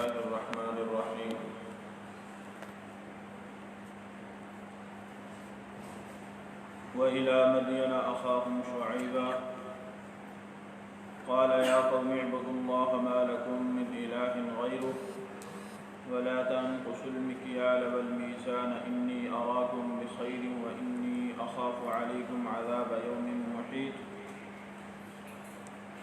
الله الرحمن الرحيم وإلى مدين أخاهم شعيبا قال يا قوم اعبدوا الله ما لكم من إله غيره ولا تنقصوا المكيال والميزان إني أراكم بخير وإني أخاف عليكم عذاب يوم محيط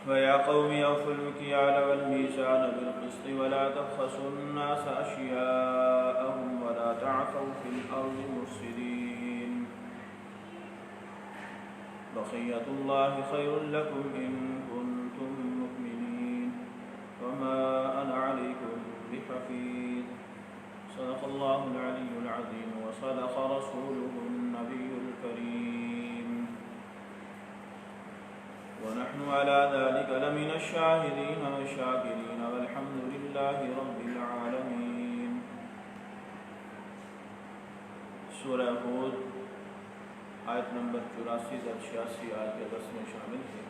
ويا قوم أوفوا المكيال والميزان بالقسط ولا تبخسوا الناس أشياءهم ولا تعثوا في الأرض مفسدين بقية الله خير لكم إن كنتم مؤمنين وما أنا عليكم بحفيظ صدق الله العلي العظيم وصدق رسوله النبي الكريم ونحن على ذلك لمن الشاهدين والشاكرين والحمد لله رب العالمين. سورہ ہود آیت نمبر 84 سے 86 آج کے درس میں شامل ہے.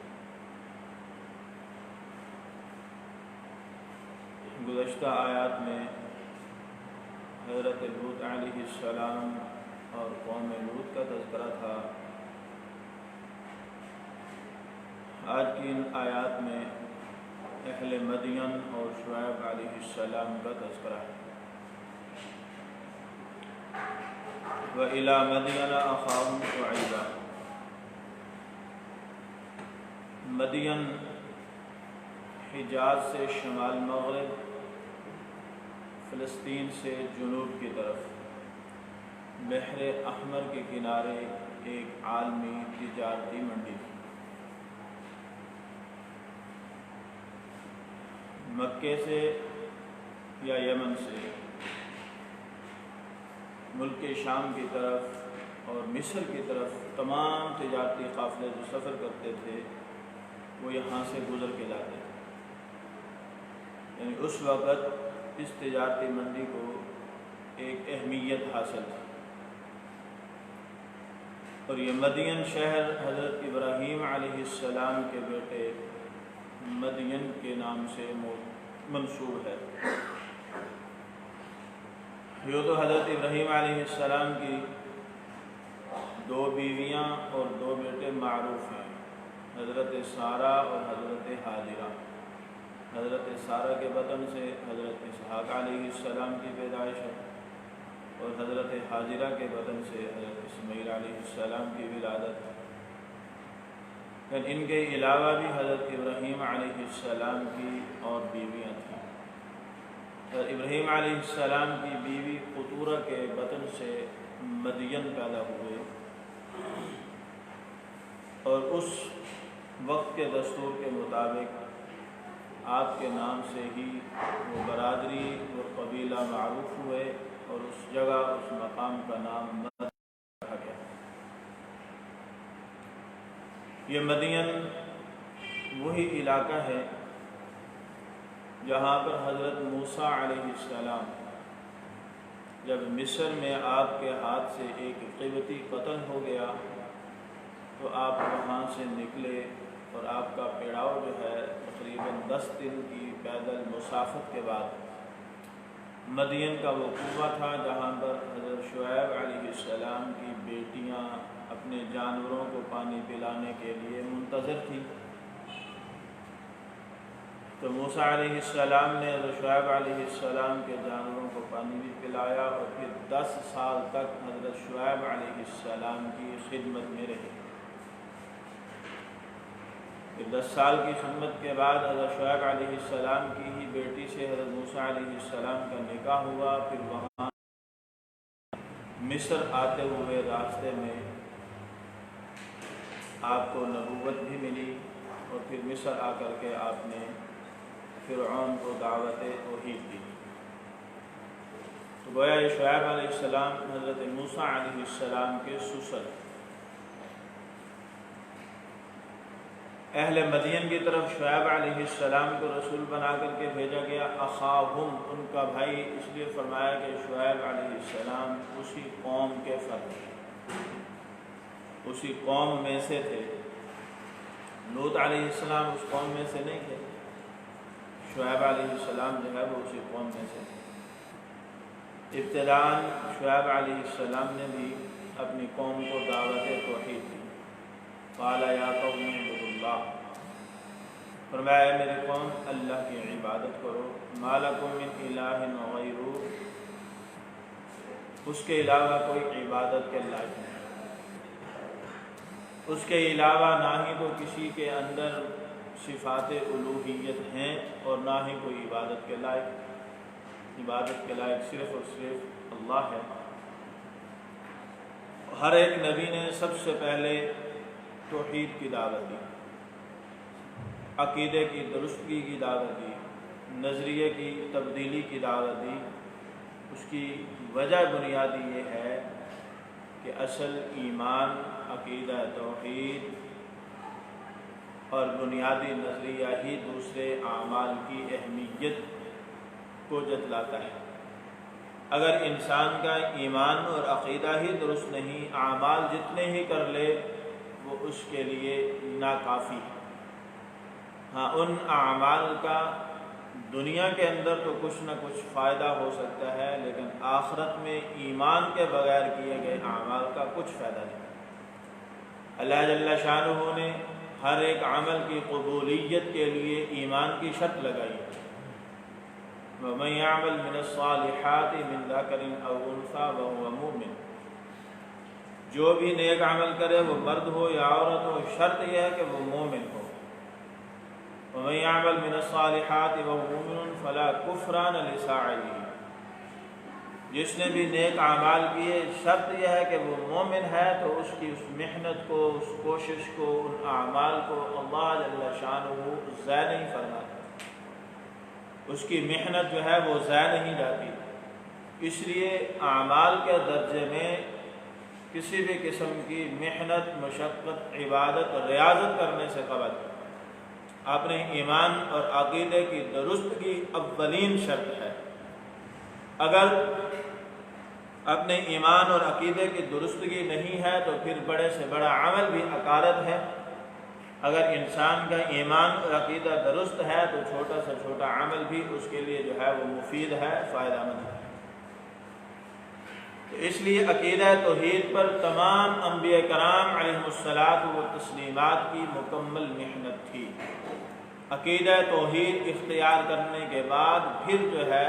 گزشتہ آیات میں حضرت لوط علیہ السلام اور قوم لوط کا تذکرہ تھا. آج کی ان آیات میں اہل مدین اور شعیب علیہ السلام کا تذکرہ ہے. وَإِلَى مَدْيَنَ أَخَاهُمْ شُعَيْبًا. مدین حجاز سے شمال مغرب، فلسطین سے جنوب کی طرف، بحر احمر کے کنارے ایک عالمی تجارتی منڈی تھی. مکے سے یا یمن سے ملک شام کی طرف اور مصر کی طرف تمام تجارتی قافلے جو سفر کرتے تھے وہ یہاں سے گزر کے جاتے تھے. یعنی اس وقت اس تجارتی منڈی کو ایک اہمیت حاصل تھی. اور یہ مدین شہر حضرت ابراہیم علیہ السلام کے بیٹے مدین کے نام سے منسوب ہے. یہ تو حضرت ابراہیم علیہ السلام کی 2 بیویاں اور 2 بیٹے معروف ہیں، حضرت سارہ اور حضرت حاجرہ. حضرت سارہ کے بطن سے حضرت اسحاق علیہ السلام کی پیدائش ہے اور حضرت حاجرہ کے بطن سے حضرت اسماعیل علیہ السلام کی ولادت ہے. ان کے علاوہ بھی حضرت ابراہیم علیہ السلام کی اور بیویاں تھیں. حضرت ابراہیم علیہ السلام کی بیوی قطورہ کے بطن سے مدین پیدا ہوئے اور اس وقت کے دستور کے مطابق آپ کے نام سے ہی وہ برادری اور قبیلہ معروف ہوئے اور اس جگہ اس مقام کا نام مدین رکھا گیا. یہ مدین وہی علاقہ ہے جہاں پر حضرت موسیٰ علیہ السلام جب مصر میں آپ کے ہاتھ سے ایک قبطی قتل ہو گیا تو آپ وہاں سے نکلے اور آپ کا پیڑاؤ جو ہے تقریباً 10 دن کی پیدل مسافت کے بعد مدین کا وہ کنواں تھا جہاں پر حضرت شعیب علیہ السلام کی بیٹیاں اپنے جانوروں کو پانی پلانے کے لیے منتظر تھیں. تو موسیٰ علیہ السلام نے حضرت شعیب علیہ السلام کے جانوروں کو پانی بھی پلایا اور پھر 10 سال تک حضرت شعیب علیہ السلام کی خدمت میں رہے. پھر 10 سال کی خدمت کے بعد حضرت شعیب علیہ السلام کی ہی بیٹی سے حضرت موسیٰ علیہ السلام کا نکاح ہوا. پھر وہاں مصر آتے ہوئے راستے میں آپ کو نبوت بھی ملی اور پھر مصر آ کر کے آپ نے فرعون کو دعوت توحید دی. تو گویا یہ شعیب علیہ السلام حضرت موسیٰ علیہ السلام کے سسر. اہل مدین کی طرف شعیب علیہ السلام کو رسول بنا کر کے بھیجا گیا. اخاہم ان کا بھائی اس لیے فرمایا کہ شعیب علیہ السلام اسی قوم کے فرد تھے، اسی قوم میں سے تھے. لوط علیہ السلام اس قوم میں سے نہیں تھے. شعیب علیہ السلام جو ہے وہ اسی قوم میں سے تھے۔ ابتداءً شعیب علیہ السلام نے بھی اپنی قوم کو دعوت توحید دی۔ قال یا قوم اعبدوا اللہ، فرمایا میری قوم اللہ کی عبادت کرو، ما لکم من الہ غیرہ، اس کے علاوہ کوئی عبادت کے لائق نہیں، اس کے علاوہ نہ ہی تو کسی کے اندر صفات الوہیت ہیں اور نہ ہی کوئی عبادت کے لائق۔ عبادت کے لائق صرف اور صرف اللہ ہے۔ ہر ایک نبی نے سب سے پہلے توحید کی دعوت دی، عقیدے کی درستگی کی دعوت دی، نظریے کی تبدیلی کی دعوت دی۔ اس کی وجہ بنیادی یہ ہے کہ اصل ایمان، عقیدہ توحید اور بنیادی نظریہ ہی دوسرے اعمال کی اہمیت کو جتلاتا ہے۔ اگر انسان کا ایمان اور عقیدہ ہی درست نہیں، اعمال جتنے ہی کر لے وہ اس کے لیے ناکافی ہے۔ ہاں، ان اعمال کا دنیا کے اندر تو کچھ نہ کچھ فائدہ ہو سکتا ہے، لیکن آخرت میں ایمان کے بغیر کیے گئے اعمال کا کچھ فائدہ نہیں۔ اللہ جل شانہ نے ہر ایک عمل کی قبولیت کے لیے ایمان کی شرط لگائی ہے۔ وَمَن يَعْمَلْ مِنَ الصَّالِحَاتِ مِن ذَكَرٍ أَوْ أُنثَىٰ وَهُوَ مُؤْمِنٌ، جو بھی نیک عمل کرے وہ مرد ہو یا عورت ہو، شرط یہ ہے کہ وہ مومن ہو۔ وَمَن يَعْمَلْ مِنَ الصَّالِحَاتِ وَهُوَ مُؤْمِنٌ فَلَا كُفْرَانَ لِسَعْيِهِ، جس نے بھی نیک اعمال کیے شرط یہ ہے کہ وہ مومن ہے، تو اس کی اس محنت کو، اس کوشش کو، ان اعمال کو اللہ جل شانہ ضائع نہیں فرماتا، اس کی محنت جو ہے وہ ضائع نہیں جاتی۔ اس لیے اعمال کے درجے میں کسی بھی قسم کی محنت، مشقت، عبادت اور ریاضت کرنے سے قبل اپنے ایمان اور عقیدے کی درستگی اولین شرط ہے۔ اگر اپنے ایمان اور عقیدے کی درستگی نہیں ہے تو پھر بڑے سے بڑا عمل بھی عقارت ہے۔ اگر انسان کا ایمان اور عقیدہ درست ہے تو چھوٹا سے چھوٹا عمل بھی اس کے لیے جو ہے وہ مفید ہے، فائدہ مند ہے۔ تو اس لیے عقیدہ توحید پر تمام انبیاء کرام علیہم الصلاۃ والتسلیمات کی مکمل محنت تھی۔ عقیدہ توحید اختیار کرنے کے بعد پھر جو ہے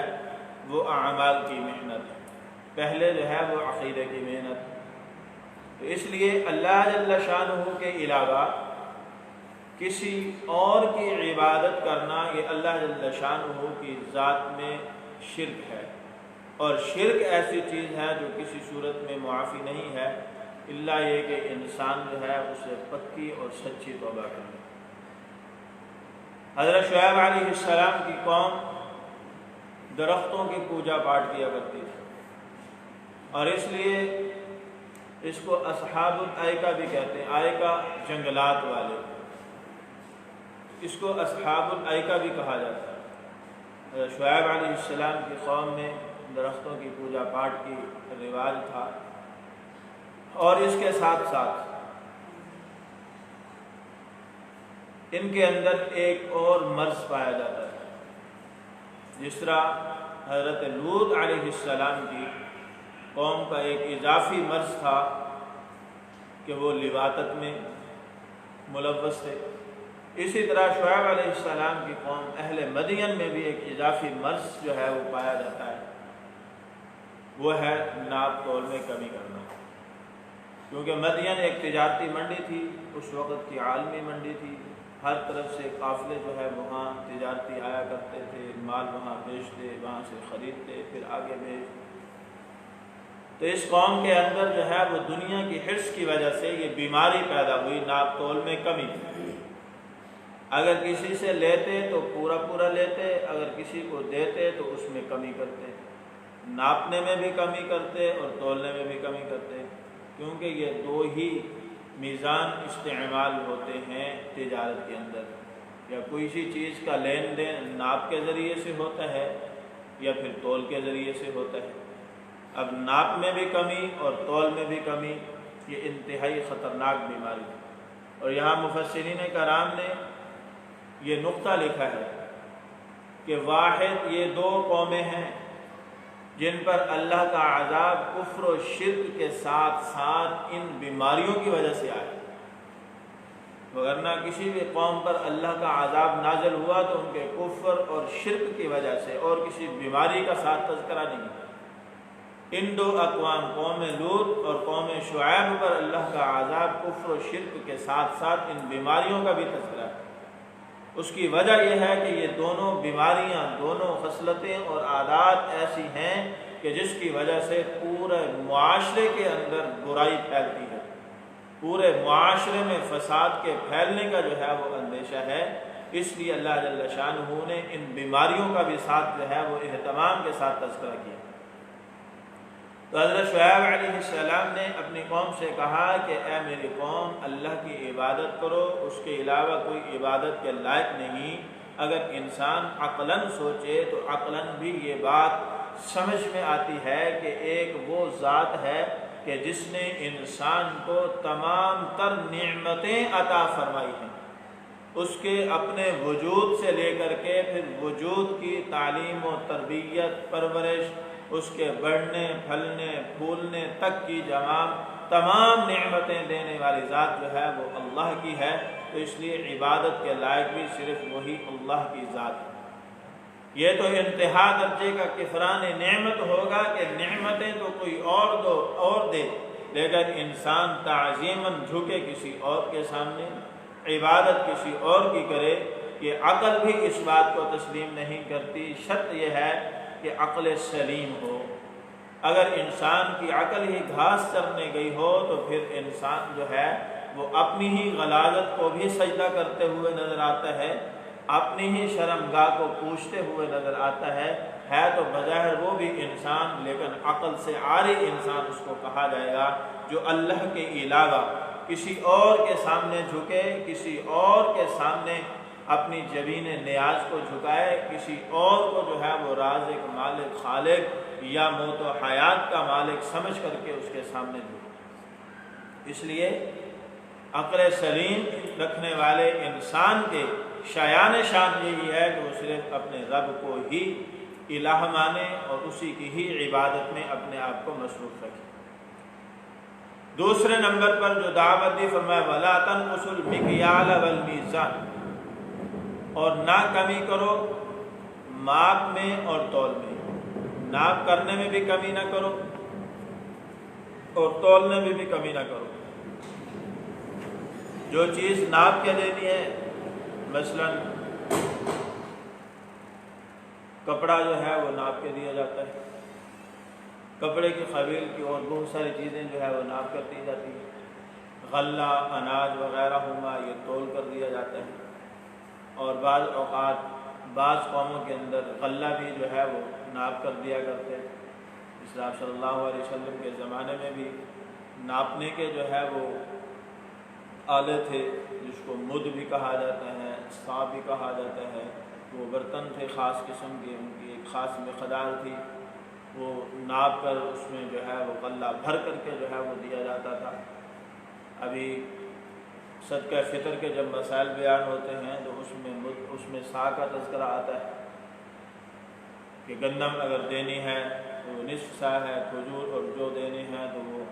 وہ اعمال کی محنت ہے، پہلے جو ہے وہ عقیدے کی محنت۔ تو اس لیے اللہ جل شانہ کے علاوہ کسی اور کی عبادت کرنا یہ اللہ جل شانہ کی ذات میں شرک ہے، اور شرک ایسی چیز ہے جو کسی صورت میں معافی نہیں ہے الا یہ کہ انسان جو ہے اسے پکی اور سچی توبہ کرے۔ حضرت شعیب علیہ السلام کی قوم درختوں کی پوجا پاٹ کیا کرتی تھی، اور اس لیے اس کو اصحاب الایکہ بھی کہتے ہیں، ایکہ جنگلات والے، اس کو اصحاب الایکہ بھی کہا جاتا ہے۔ حضرت شعیب علیہ السلام کی قوم میں درختوں کی پوجا پاٹ کی رواج تھا، اور اس کے ساتھ ساتھ ان کے اندر ایک اور مرض پایا جاتا تھا۔ جس طرح حضرت لوط علیہ السلام کی قوم کا ایک اضافی مرض تھا کہ وہ لواطت میں ملوث تھے، اسی طرح شعیب علیہ السلام کی قوم اہل مدین میں بھی ایک اضافی مرض جو ہے وہ پایا جاتا ہے، وہ ہے ناپ تول میں کمی کرنا۔ کیونکہ مدین ایک تجارتی منڈی تھی، اس وقت کی عالمی منڈی تھی، ہر طرف سے قافلے جو ہے وہاں تجارتی آیا کرتے تھے، مال وہاں بیچتے، وہاں سے خریدتے، پھر آگے بیچتے۔ تو اس قوم کے اندر جو ہے وہ دنیا کی حرص کی وجہ سے یہ بیماری پیدا ہوئی، ناپ تول میں کمی تھی۔ اگر کسی سے لیتے تو پورا پورا لیتے، اگر کسی کو دیتے تو اس میں کمی کرتے، ناپنے میں بھی کمی کرتے اور تولنے میں بھی کمی کرتے، کیونکہ یہ دو ہی میزان استعمال ہوتے ہیں تجارت کے اندر، یا کوئی سی چیز کا لین دین ناپ کے ذریعے سے ہوتا ہے یا پھر تول کے ذریعے سے ہوتا ہے۔ اب ناپ میں بھی کمی اور تول میں بھی کمی، یہ انتہائی خطرناک بیماری ہے۔ اور یہاں مفسرین کرام نے یہ نقطہ لکھا ہے کہ واحد یہ دو قومیں ہیں جن پر اللہ کا عذاب کفر و شرک کے ساتھ ساتھ ان بیماریوں کی وجہ سے آئے، وگرنہ کسی بھی قوم پر اللہ کا عذاب نازل ہوا تو ان کے کفر اور شرک کی وجہ سے اور کسی بیماری کا ساتھ تذکرہ نہیں۔ ان دو اقوام قوم لوط اور قوم شعیب پر اللہ کا عذاب کفر و شرک کے ساتھ ساتھ ان بیماریوں کا بھی تذکرہ ہے۔ اس کی وجہ یہ ہے کہ یہ دونوں بیماریاں، دونوں خصلتیں اور عادات ایسی ہیں کہ جس کی وجہ سے پورے معاشرے کے اندر برائی پھیلتی ہے، پورے معاشرے میں فساد کے پھیلنے کا جو ہے وہ اندیشہ ہے۔ اس لیے اللہ جل شانہ نے ان بیماریوں کا بھی ساتھ جو ہے وہ اہتمام کے ساتھ تذکرہ کیا۔ تو حضرت شعیب علیہ السلام نے اپنی قوم سے کہا کہ اے میری قوم، اللہ کی عبادت کرو، اس کے علاوہ کوئی عبادت کے لائق نہیں۔ اگر انسان عقلاً سوچے تو عقلاً بھی یہ بات سمجھ میں آتی ہے کہ ایک وہ ذات ہے کہ جس نے انسان کو تمام تر نعمتیں عطا فرمائی ہیں، اس کے اپنے وجود سے لے کر کے پھر وجود کی تعلیم و تربیت، پرورش، اس کے بڑھنے، پھلنے، پھولنے تک کی تمام نعمتیں دینے والی ذات جو ہے وہ اللہ کی ہے۔ تو اس لیے عبادت کے لائق بھی صرف وہی اللہ کی ذات ہے۔ یہ تو انتہا درجے کا کفران نعمت ہوگا کہ نعمتیں تو کوئی اور دے، لیکن انسان تعظیماً جھکے کسی اور کے سامنے، عبادت کسی اور کی کرے، یہ عقل بھی اس بات کو تسلیم نہیں کرتی۔ شرط یہ ہے کہ عقل سلیم ہو۔ اگر انسان کی عقل ہی گھاس چرنے گئی ہو تو پھر انسان جو ہے وہ اپنی ہی غلاظت کو بھی سجدہ کرتے ہوئے نظر آتا ہے، اپنی ہی شرمگاہ کو پوچھتے ہوئے نظر آتا ہے تو بظاہر وہ بھی انسان، لیکن عقل سے عاری انسان اس کو کہا جائے گا جو اللہ کے علاوہ کسی اور کے سامنے جھکے، کسی اور کے سامنے اپنی جبین نیاز کو جھکائے، کسی اور کو جو ہے وہ رازق، مالک، خالق یا موت و حیات کا مالک سمجھ کر کے اس کے سامنے جھکائے۔ اس لیے عقل سلیم رکھنے والے انسان کے شایان شان یہی ہے کہ وہ صرف اپنے رب کو ہی الہ مانے اور اسی کی ہی عبادت میں اپنے آپ کو مصروف رکھے۔ دوسرے نمبر پر جو دعوت دی، فرمایا وَلَا تَنْقُصُوا الْمِكْيَالَ وَالْمِيزَانَ، اور نہ کمی کرو ماپ میں اور تول میں، ناپ کرنے میں بھی کمی نہ کرو اور تولنے میں بھی کمی نہ کرو۔ جو چیز ناپ کے دینی ہے، مثلا کپڑا جو ہے وہ ناپ کے دیا جاتا ہے، کپڑے کی قبیل کی اور بہت ساری چیزیں جو ہے وہ ناپ کر دی جاتی ہیں، غلہ، اناج وغیرہ ہوگا یہ تول کر دیا جاتا ہے۔ اور بعض اوقات بعض قوموں کے اندر غلہ بھی جو ہے وہ ناپ کر دیا کرتے ہیں۔ اسلام صلی اللہ علیہ وسلم کے زمانے میں بھی ناپنے کے جو ہے وہ آلے تھے، جس کو مد بھی کہا جاتا ہے، صاع بھی کہا جاتا ہے۔ وہ برتن تھے خاص قسم کے، ان کی ایک خاص مقدار تھی، وہ ناپ کر اس میں جو ہے وہ غلہ بھر کر کے جو ہے وہ دیا جاتا تھا۔ ابھی صدقہ فطر کے جب مسائل بیان ہوتے ہیں تو اس میں صاع کا تذکرہ آتا ہے کہ گندم اگر دینی ہے تو وہ نصف صاع ہے، کھجور اور جو دینے ہیں تو وہ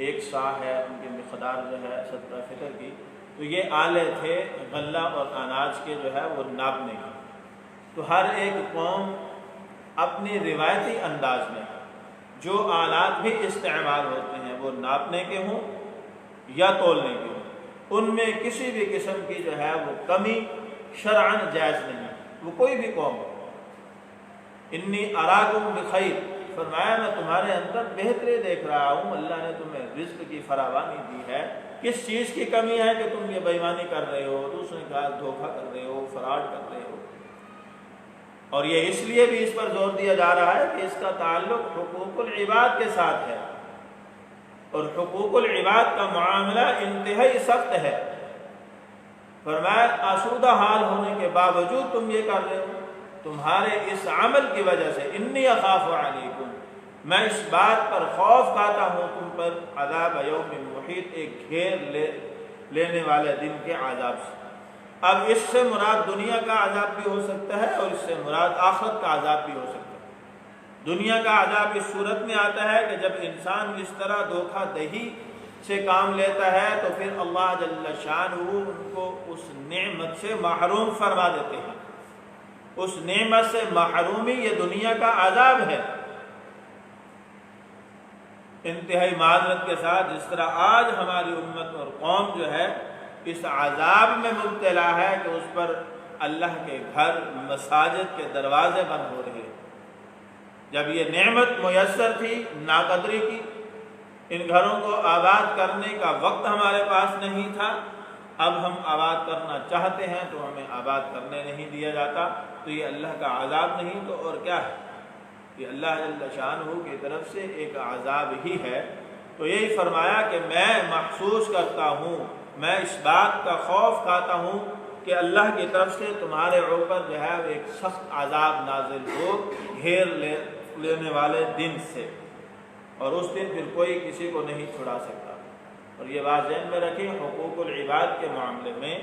1 صاع ہے، ان کی مقدار جو ہے صدقہ فطر کی۔ تو یہ آلے تھے غلہ اور اناج کے جو ہے وہ ناپنے کے۔ تو ہر ایک قوم اپنی روایتی انداز میں جو آلات بھی استعمال ہوتے ہیں وہ ناپنے کے ہوں یا تولنے کے ہوں، ان میں کسی بھی قسم کی جو ہے وہ کمی شرعاً جائز نہیں، وہ کوئی بھی قوم ہو۔ انی اراکم بخیر، فرمایا میں تمہارے اندر بہتری دیکھ رہا ہوں، اللہ نے تمہیں رزق کی فراوانی دی ہے، کس چیز کی کمی ہے کہ تم یہ بے ایمانی کر رہے ہو، دوسرے کا دھوکہ کر رہے ہو، فراڈ کر رہے ہو۔ اور یہ اس لیے بھی اس پر زور دیا جا رہا ہے کہ اس کا تعلق حقوق العباد کے ساتھ ہے، اور حقوق العباد کا معاملہ انتہائی سخت ہے۔ فرمایا آسودہ حال ہونے کے باوجود تم یہ کر رہے ہو، تمہارے اس عمل کی وجہ سے انی اخاف علیکم، میں اس بات پر خوف کھاتا ہوں تم پر، عذاب یوم محیط، ایک گھیر لینے والے دن کے عذاب سے۔ اب اس سے مراد دنیا کا عذاب بھی ہو سکتا ہے اور اس سے مراد آخرت کا عذاب بھی ہو سکتا ہے۔ دنیا کا عذاب اس صورت میں آتا ہے کہ جب انسان اس طرح دھوکہ دہی سے کام لیتا ہے تو پھر اللہ جل شانہ ان کو اس نعمت سے محروم فرما دیتے ہیں۔ اس نعمت سے محرومی یہ دنیا کا عذاب ہے۔ انتہائی معذرت کے ساتھ جس طرح آج ہماری امت اور قوم جو ہے اس عذاب میں مبتلا ہے کہ اس پر اللہ کے گھر مساجد کے دروازے بند ہو رہے ہیں۔ جب یہ نعمت میسر تھی ناقدری کی، ان گھروں کو آباد کرنے کا وقت ہمارے پاس نہیں تھا، اب ہم آباد کرنا چاہتے ہیں تو ہمیں آباد کرنے نہیں دیا جاتا، تو یہ اللہ کا عذاب نہیں تو اور کیا ہے؟ یہ اللہ جل شانہ کی طرف سے ایک عذاب ہی ہے۔ تو یہی فرمایا کہ میں محسوس کرتا ہوں، میں اس بات کا خوف کھاتا ہوں کہ اللہ کی طرف سے تمہارے اوپر جو ہے ایک سخت عذاب نازل ہو گھیر لینے والے دن سے، اور اس دن پھر کوئی کسی کو نہیں چھڑا سکتا۔ اور یہ بات ذہن میں رکھیں، حقوق العباد کے معاملے میں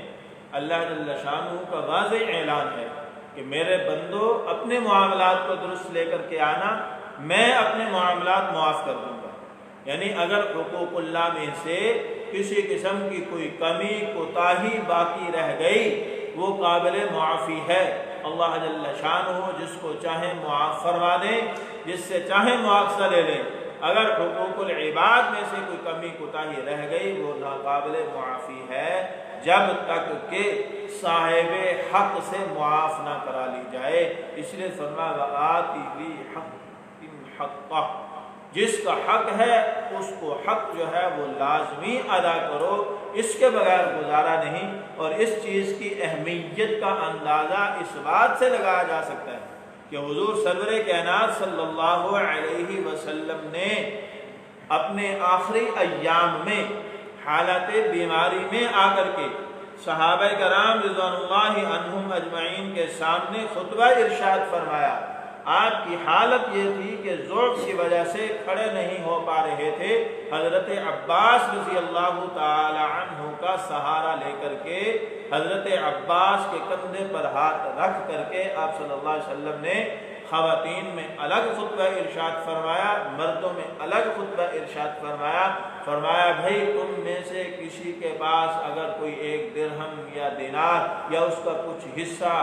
اللہ جل شانہ کا واضح اعلان ہے کہ میرے بندو اپنے معاملات کو درست لے کر کے آنا، میں اپنے معاملات معاف کر دوں گا۔ یعنی اگر حقوق اللہ میں سے کسی قسم کی کوئی کمی کوتاہی باقی رہ گئی وہ قابل معافی ہے۔ اللہ جل شانہ جس کو چاہے معاف فرما دے، جس سے چاہے مواخذہ لے لے۔ اگر حقوق العباد میں سے کوئی کمی کوتاہی رہ گئی وہ ناقابل معافی ہے جب تک کہ صاحب حق سے معاف نہ کرا لی جائے۔ اس لیے فرمایا وآتی ذی حق حقہ، جس کا حق ہے اس کو حق جو ہے وہ لازمی ادا کرو، اس کے بغیر گزارا نہیں۔ اور اس چیز کی اہمیت کا اندازہ اس بات سے لگایا جا سکتا ہے کہ حضور سرور کائنات صلی اللہ علیہ وسلم نے اپنے آخری ایام میں حالت بیماری میں آ کر کے صحابہ کرام رضوان اللہ عنہم اجمعین کے سامنے خطبہ ارشاد فرمایا۔ آپ کی حالت یہ تھی کہ ضعف کی وجہ سے کھڑے نہیں ہو پا رہے تھے، حضرت عباس رضی اللہ تعالی عنہ کا سہارا لے کر کے حضرت عباس کے کندھے پر ہاتھ رکھ کر کے آپ صلی اللہ علیہ وسلم نے خواتین میں الگ خطبہ ارشاد فرمایا، مردوں میں الگ خطبہ ارشاد فرمایا۔ فرمایا بھائی تم میں سے کسی کے پاس اگر کوئی ایک درہم یا دینار یا اس کا کچھ حصہ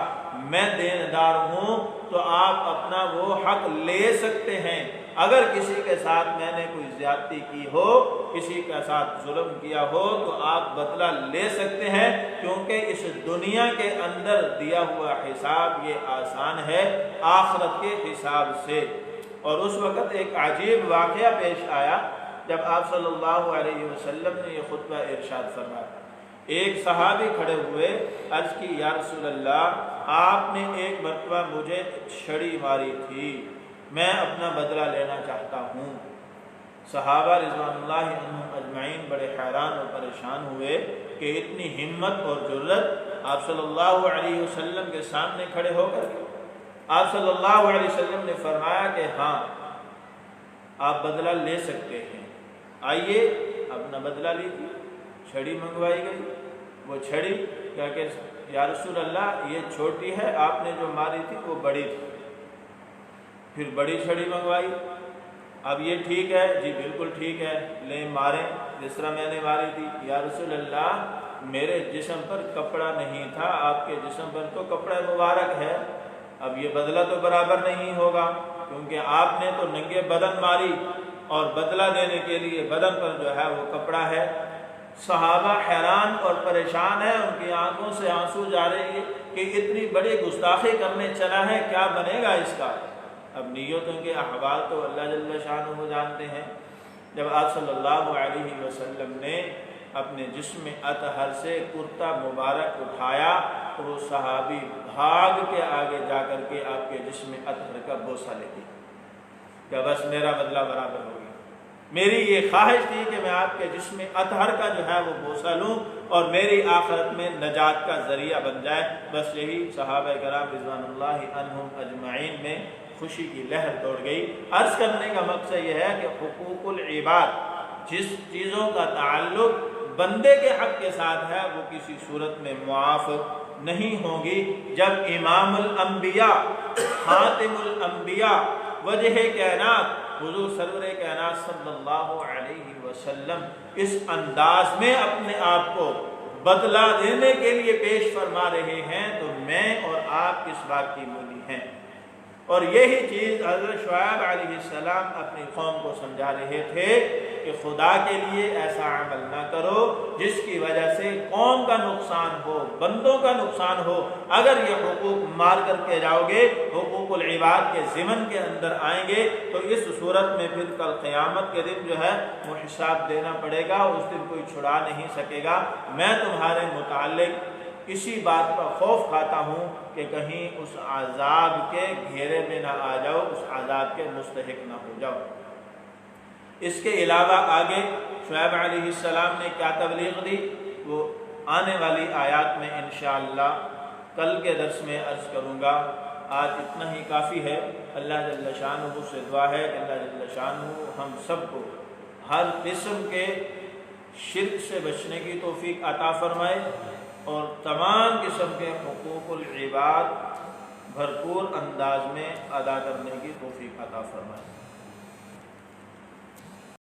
میں دیندار ہوں تو آپ اپنا وہ حق لے سکتے ہیں۔ اگر کسی کے ساتھ میں نے کوئی زیادتی کی ہو، کسی کے ساتھ ظلم کیا ہو تو آپ بدلہ لے سکتے ہیں، کیونکہ اس دنیا کے اندر دیا ہوا حساب یہ آسان ہے آخرت کے حساب سے۔ اور اس وقت ایک عجیب واقعہ پیش آیا جب آپ صلی اللہ علیہ وسلم نے یہ خطبہ ارشاد فرمایا۔ ایک صحابی کھڑے ہوئے، عرض کی یا رسول اللہ آپ نے ایک مرتبہ مجھے چھڑی ماری تھی، میں اپنا بدلہ لینا چاہتا ہوں۔ صحابہ رضوان اللہ عنہم اجمعین بڑے حیران اور پریشان ہوئے کہ اتنی ہمت اور جرأت آپ صلی اللہ علیہ وسلم کے سامنے کھڑے ہو کر کے۔ آپ صلی اللہ علیہ وسلم نے فرمایا کہ ہاں آپ بدلہ لے سکتے ہیں، آئیے اپنا بدلہ لیجیے۔ چھڑی منگوائی گئی، وہ چھڑی کیا کہ یا رسول اللہ یہ چھوٹی ہے، آپ نے جو ماری تھی وہ بڑی تھی۔ پھر بڑی چھڑی منگوائی، اب یہ ٹھیک ہے جی بالکل ٹھیک ہے، لیں ماریں جس طرح میں نے ماری تھی۔ یا رسول اللہ میرے جسم پر کپڑا نہیں تھا، آپ کے جسم پر تو کپڑا مبارک ہے، اب یہ بدلہ تو برابر نہیں ہوگا کیونکہ آپ نے تو ننگے بدن ماری اور بدلہ دینے کے لیے بدن پر جو ہے وہ کپڑا ہے۔ صحابہ حیران اور پریشان ہیں، ان کی آنکھوں سے آنسو جا رہے ہیں کہ اتنی بڑی گستاخی کرنے چلا ہے، کیا بنے گا اس کا؟ اب نیتوں کے احوال تو اللہ جل شانہ جانتے ہیں۔ جب آپ صلی اللہ علیہ وسلم نے اپنے جسم اطہر سے کرتا مبارک اٹھایا تو وہ صحابی بھاگ کے آگے جا کر کے آپ کے جسم اطہر کا بوسہ لے دی کہ بس میرا بدلہ برابر ہو گیا۔ میری یہ خواہش تھی کہ میں آپ کے جسم اطہر کا جو ہے وہ بوسہ لوں اور میری آخرت میں نجات کا ذریعہ بن جائے۔ بس یہی صحابہ کرام رضوان اللہ عنہم اجمعین میں خوشی کی لہر دوڑ گئی۔ عرض کرنے کا مقصد یہ ہے کہ حقوق العباد جس چیزوں کا تعلق بندے کے حق کے ساتھ ہے وہ کسی صورت میں معاف نہیں ہوں گی جب امام الانبیاء خاتم الانبیاء وجہ کائنات حضور سرور کائنات صلی اللہ علیہ وسلم اس انداز میں اپنے آپ کو بدلہ دینے کے لیے پیش فرما رہے ہیں تو میں اور آپ کس بات کی مولی ہیں؟ اور یہی چیز حضرت شعیب علیہ السلام اپنی قوم کو سمجھا رہے تھے کہ خدا کے لیے ایسا عمل نہ کرو جس کی وجہ سے قوم کا نقصان ہو، بندوں کا نقصان ہو۔ اگر یہ حقوق مار کر کے جاؤ گے، حقوق العباد کے ضمن کے اندر آئیں گے تو اس صورت میں پھر کل قیامت کے دن جو ہے وہ حساب دینا پڑے گا، اس دن کوئی چھڑا نہیں سکے گا۔ میں تمہارے متعلق اسی بات کا خوف کھاتا ہوں کہ کہیں اس عذاب کے گھیرے میں نہ آ جاؤ، اس عذاب کے مستحق نہ ہو جاؤ۔ اس کے علاوہ آگے شعیب علیہ السلام نے کیا تبلیغ دی وہ آنے والی آیات میں انشاءاللہ کل کے درس میں عرض کروں گا۔ آج اتنا ہی کافی ہے۔ اللہ جل شانہ سے دعا ہے کہ اللہ جل شانہ ہم سب کو ہر قسم کے شرک سے بچنے کی توفیق عطا فرمائے اور تمام قسم کے حقوق العباد بھرپور انداز میں ادا کرنے کی توفیق عطا فرمائے۔